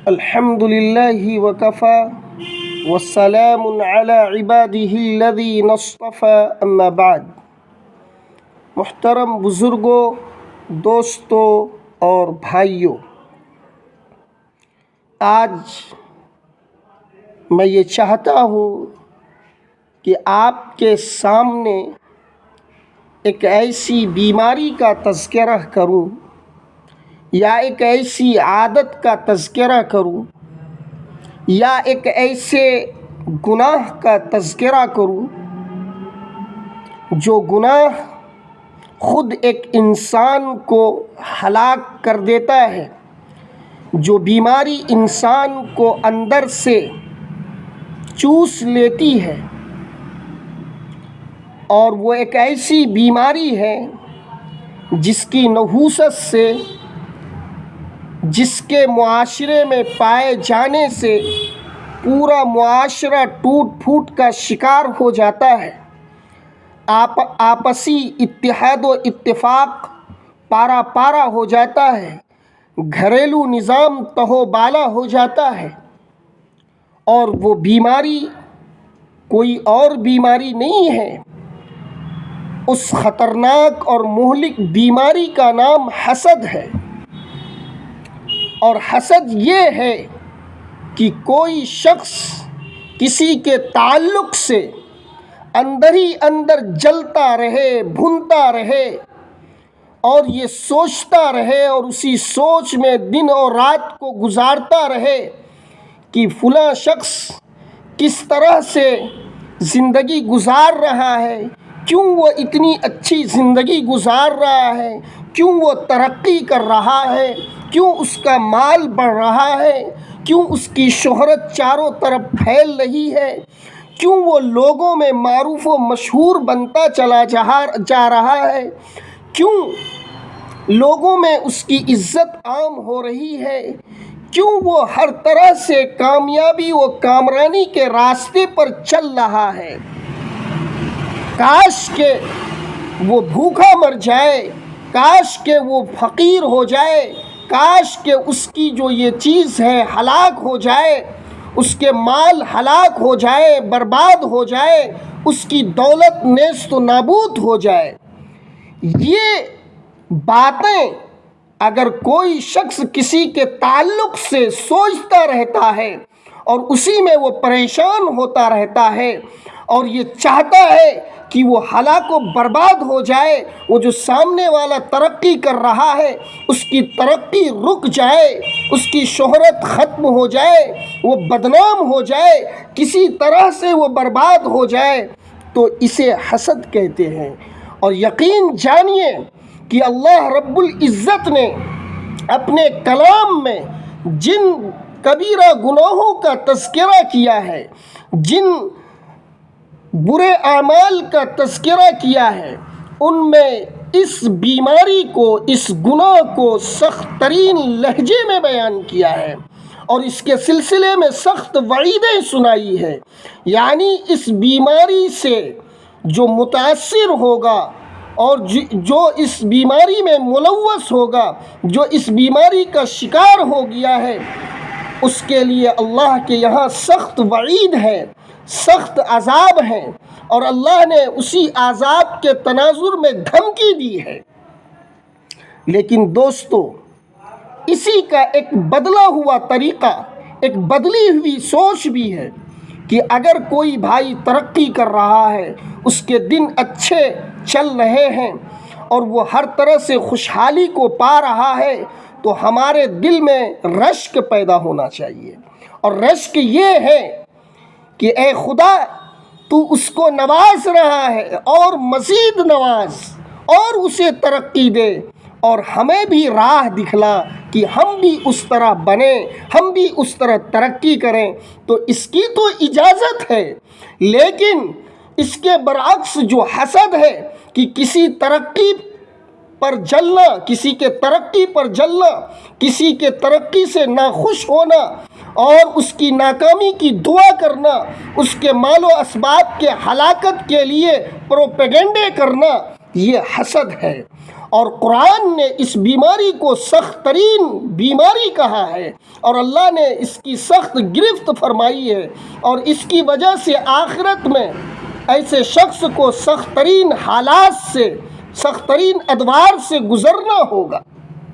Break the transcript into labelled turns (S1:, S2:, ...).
S1: الحمد للہ وکفى والسلام علی عباده الذین اصطفى اما بعد۔ محترم بزرگوں، دوستوں اور بھائیوں، آج میں یہ چاہتا ہوں کہ آپ کے سامنے ایک ایسی بیماری کا تذکرہ کروں یا ایک ایسی عادت کا تذکرہ کروں یا ایک ایسے گناہ کا تذکرہ کروں جو گناہ خود ایک انسان کو ہلاک کر دیتا ہے، جو بیماری انسان کو اندر سے چوس لیتی ہے، اور وہ ایک ایسی بیماری ہے جس کی نحوست سے، جس کے معاشرے میں پائے جانے سے پورا معاشرہ ٹوٹ پھوٹ کا شکار ہو جاتا ہے، آپسی اتحاد و اتفاق پارا پارا ہو جاتا ہے، گھریلو نظام تہو بالا ہو جاتا ہے، اور وہ بیماری کوئی اور بیماری نہیں ہے۔ اس خطرناک اور مہلک بیماری کا نام حسد ہے، اور حسد یہ ہے کہ کوئی شخص کسی کے تعلق سے اندر ہی اندر جلتا رہے، بھونتا رہے، اور یہ سوچتا رہے اور اسی سوچ میں دن اور رات کو گزارتا رہے کہ فلاں شخص کس طرح سے زندگی گزار رہا ہے، کیوں وہ اتنی اچھی زندگی گزار رہا ہے، کیوں وہ ترقی کر رہا ہے، کیوں اس کا مال بڑھ رہا ہے، کیوں اس کی شہرت چاروں طرف پھیل رہی ہے، کیوں وہ لوگوں میں معروف و مشہور بنتا چلا جا رہا ہے، کیوں لوگوں میں اس کی عزت عام ہو رہی ہے، کیوں وہ ہر طرح سے کامیابی و کامرانی کے راستے پر چل رہا ہے۔ کاش کہ وہ بھوکا مر جائے، کاش کہ وہ فقیر ہو جائے، کاش کہ اس کی جو یہ چیز ہے ہلاک ہو جائے، اس کے مال ہلاک ہو جائے، برباد ہو جائے، اس کی دولت نیست و نابود ہو جائے۔ یہ باتیں اگر کوئی شخص کسی کے تعلق سے سوچتا رہتا ہے اور اسی میں وہ پریشان ہوتا رہتا ہے اور یہ چاہتا ہے کہ وہ ہلاک و برباد ہو جائے، وہ جو سامنے والا ترقی کر رہا ہے اس کی ترقی رک جائے، اس کی شہرت ختم ہو جائے، وہ بدنام ہو جائے، کسی طرح سے وہ برباد ہو جائے، تو اسے حسد کہتے ہیں۔ اور یقین جانیے کہ اللہ رب العزت نے اپنے کلام میں جن کبیرہ گناہوں کا تذکرہ کیا ہے، جن برے اعمال کا تذکرہ کیا ہے، ان میں اس بیماری کو، اس گناہ کو سخت ترین لہجے میں بیان کیا ہے اور اس کے سلسلے میں سخت وعیدیں سنائی ہے۔ یعنی اس بیماری سے جو متاثر ہوگا اور جو اس بیماری میں ملوث ہوگا، جو اس بیماری کا شکار ہو گیا ہے، اس کے لیے اللہ کے یہاں سخت وعید ہے، سخت عذاب ہے، اور اللہ نے اسی عذاب کے تناظر میں دھمکی دی ہے۔ لیکن دوستو، اسی کا ایک بدلا ہوا طریقہ، ایک بدلی ہوئی سوچ بھی ہے کہ اگر کوئی بھائی ترقی کر رہا ہے، اس کے دن اچھے چل رہے ہیں اور وہ ہر طرح سے خوشحالی کو پا رہا ہے، تو ہمارے دل میں رشک پیدا ہونا چاہیے، اور رشک یہ ہے کہ اے خدا، تو اس کو نواز رہا ہے اور مزید نواز، اور اسے ترقی دے، اور ہمیں بھی راہ دکھلا کہ ہم بھی اس طرح بنیں، ہم بھی اس طرح ترقی کریں۔ تو اس کی تو اجازت ہے، لیکن اس کے برعکس جو حسد ہے کہ کسی ترقی پر جلنا، کسی کے ترقی پر جلنا، کسی کے ترقی سے ناخوش ہونا اور اس کی ناکامی کی دعا کرنا، اس کے مال و اسباب کے ہلاکت کے لیے پروپیگنڈے کرنا، یہ حسد ہے۔ اور قرآن نے اس بیماری کو سخت ترین بیماری کہا ہے، اور اللہ نے اس کی سخت گرفت فرمائی ہے، اور اس کی وجہ سے آخرت میں ایسے شخص کو سخت ترین حالات سے، سخت ترین ادوار سے گزرنا ہوگا۔